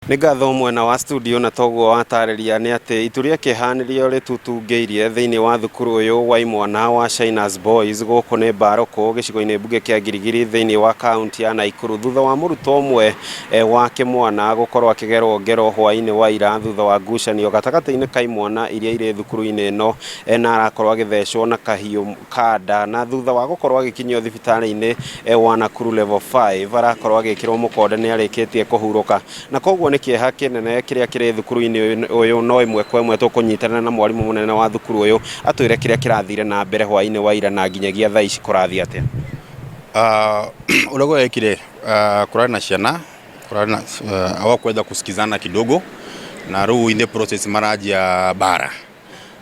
Nĩ ngatho mwena wa studio na toguo watarĩria nĩ atĩ itu rĩa kĩhanĩrio rĩtutungĩirie thĩinĩ wa thukuru ũyũ wa imwana wa Shinas Boys gũkũ nĩ Baroko gĩcigo-inĩ mbunge kĩa Gilgil thĩinĩ wa kaunti ya Nakuru thutha wa mũrutwo ũmwe wa kĩmwana gũkorwo akĩgerwo ngero hwaĩ-inĩ wa ira thutha wa ngucanio gatagatĩ-inĩ ka imwana iria irĩ thukuru-inĩ ĩno na arakorwo agĩthecwo na kahiũ kanda na thutha wa gũkorwo agĩkinyio thibitarĩ-inĩ wa Nakuru level 5 arakorwo agĩkĩrwo mũkonde nĩ arĩkĩtie kũhurũka na koguo nĩ kĩeha kĩnene kĩrĩa kĩrĩ thukuru-inĩ ũyũ no ĩmwe kwa ĩmwe tũkũnyitana na mwarimũ mũnene wa thukuru ũyũ atwĩre kĩrĩa kĩrathire na mbere hwaĩ-inĩ wa ira na nginyagia thaa ici kũrathiĩ atĩa. Ũrĩa gwekire kũrarĩ na ciana hawakwenda kusikizana kidogo na rĩu in the process maranjia bara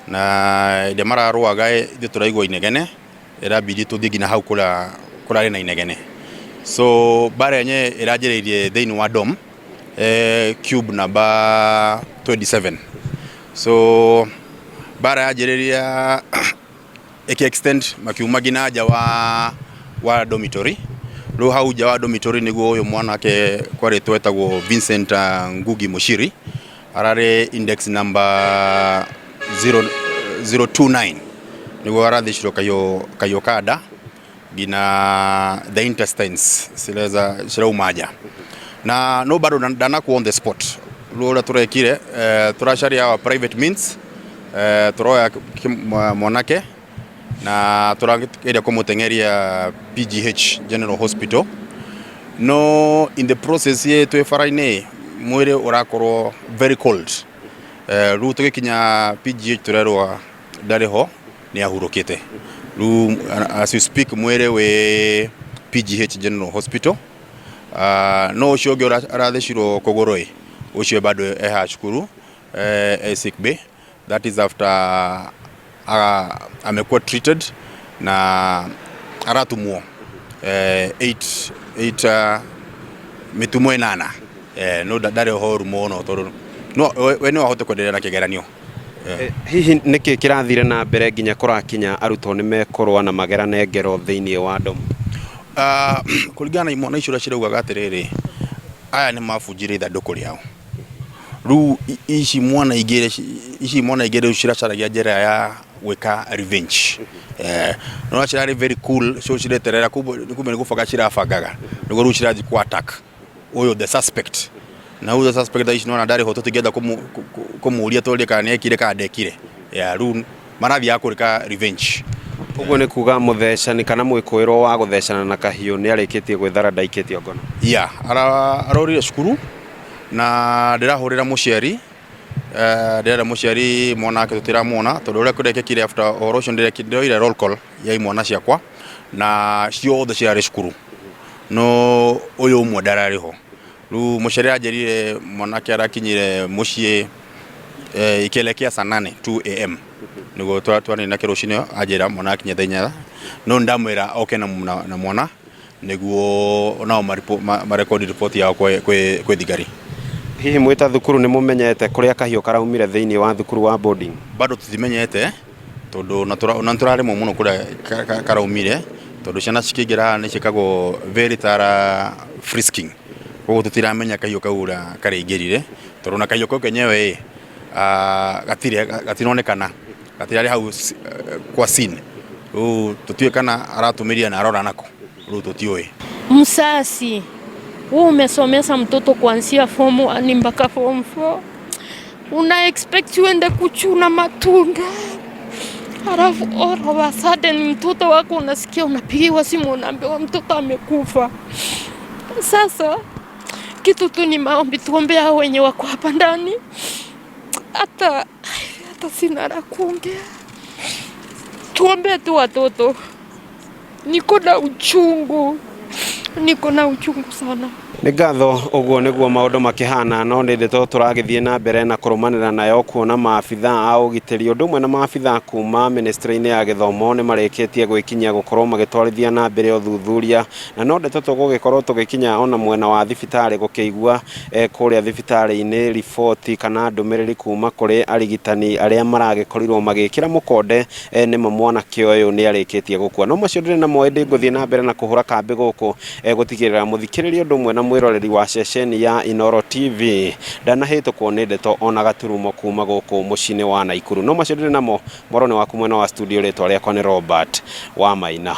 na ĩrĩa mararũaga ithuĩ tũraigua inegene ĩrabidi tũthiĩ nginya hau kũrarĩ na inegene so bara yenye ĩranjĩrĩirie thĩinĩ wa dom cube number 27 so bara yanjĩrĩria extend makiuma nginya nja wa dormitory rĩu hau nja wa dormitory nĩguo ũyũ mwanake kwarĩ twetagwo Vincent Ngugi Mushiri ararĩ index number 029 nĩguo arathecirwo kahiũ kanda nginya the intestines cirauma nja na no bado ndanakuwa on the spot rũra tũrekire tũracaria our private means tũroya mwanake na tũrageria kũmũteng'eria PGH General Hospital no in the process ye twĩ bara-inĩ mwĩrĩ ũrakorwo very cold rĩu tũgĩkinya PGH tũrerwo ndarĩ ho nĩ ahurũkĩte rĩu as we speak mwĩrĩ wĩ PGH General Hospital no ũcio ũngĩ arathecirwo kũgũrũ ũcio bado eha cukuru sick bay that is after amekuwa treated na aratumwo 8 mitumo 8 no ndarĩ ho rumo no tondũ no we nĩ wahote kwenderea na kĩgeranio. Hihi nĩkĩ kĩrathire na mbere nginya kũrakinya arutwo nĩ mekũrũa na magerane ngero thĩinĩ wa dom? Kũringana na imwana icio ciraugaga atĩrĩrĩ aya nĩ mabunjire ithandũkũ rĩao rĩu ici mwana igĩrĩ ciracaragia njĩra ya gwĩka revenge no cirarĩ very cool so cireterera kumbe nĩ gũbanga cirabangaga nĩguo rĩu cirathiĩ ku attack ũyũ the suspect na ũyũ the suspect ici nona ndarĩ ho tũtingĩenda kũmũria tũrĩe kana nĩekire kana ndekire rĩu marathiaga kũrĩka revenge. Ũguo nĩ kuga mũthecani kana mwĩkũĩrwo wa gũthecana na kahiũ nĩ arĩkĩtie gwĩthara ndaikĩtio ngono? Arorire cukuru na ndĩrahũrĩra mũciari ndĩrera mũciari mwanake tũtiramwona tondũ ũrĩa kũrekĩkire after ũhoro ũcio ndĩroire roll call ya imwana ciakwa na ciothe ciarĩ cukuru no ũyũ ũmwe ndararĩ ho rĩu mũciari anjĩrire mwanake arakinyire mũciĩ ikielekea saa 8 2 am nĩguo twanĩrĩ nake rũcinĩ anjĩra mwana akinya thaa 4 no ndamwĩra oke na mwana nĩguo nao marekodi report yao kwĩ thigari. Hihi mwĩta thukuru nĩ mũmenyete kũrĩa kahiũ karaumire thĩinĩ wa thukuru wa boarding? Bado tũtimenyete tondũ na tũraremwo mũno kũrĩa karaumire tondũ ciana cikĩingĩra nĩ ciĩkagwo very thorough frisking koguo tũtiramenya kahiũ kau ũrĩa karĩingĩrire tondũ na kahiũ kau kenyewe gatironekana gatirarĩ hau kwa scene rĩu tũtiũĩ kana aratũmĩria na arora nako rĩu tũtiũĩ. Msasi wewe umesomesa mtoto kuanzia form 1 mpaka form 4 una expect uende kuchuna matunda halafu all of a sudden mtoto wako unasikia unapigiwa simu unaambiwa mtoto amekufa. Sasa kitu tu ni maombi, tuombe hao wenye wako hapa ndani, hata sina la kuongea, tuombe tu watoto. Niko na uchungu sana. Nĩ ngatho ũguo nĩguo maũndũ makĩhana no nĩ ndeto tũragĩthiĩ na mbere na kũrũmanĩra nayo kuona maabitha a ũgitĩri ũndũ ũmwe na maabitha kuma ministry-inĩ ya gĩthomo nĩ marĩkĩtie gwĩkinyia gũkorwo magĩtwarithia na mbere ũthuthuria na no ndeto tũgũgĩkorwo tũgĩkinya ona mwena wa thibitarĩ gũkĩigua kũrĩa thibitarĩ-inĩ riboti kana ndũmĩrĩri kuma kũrĩ arigitani arĩa maragĩkorirwo magĩkĩra mũkonde nĩ mwanake ũyũ nĩ arĩkĩtie gũkua. No macio ndĩrĩ na moĩ ngũthiĩ na mbere na kũhũra kambĩ gũkũ gutigirira muthikiriria undu mwe na mwiroreri wa ceceni ya Inooro TV ndanahitũkwo nĩ ndeto ona gaturumo kuma gũkũ muciĩ-inĩ wa Nakuru. No macio ndĩrĩ namo morone waku mwena wa studio, rĩtwa rĩakwa nĩ Robert wa Maina.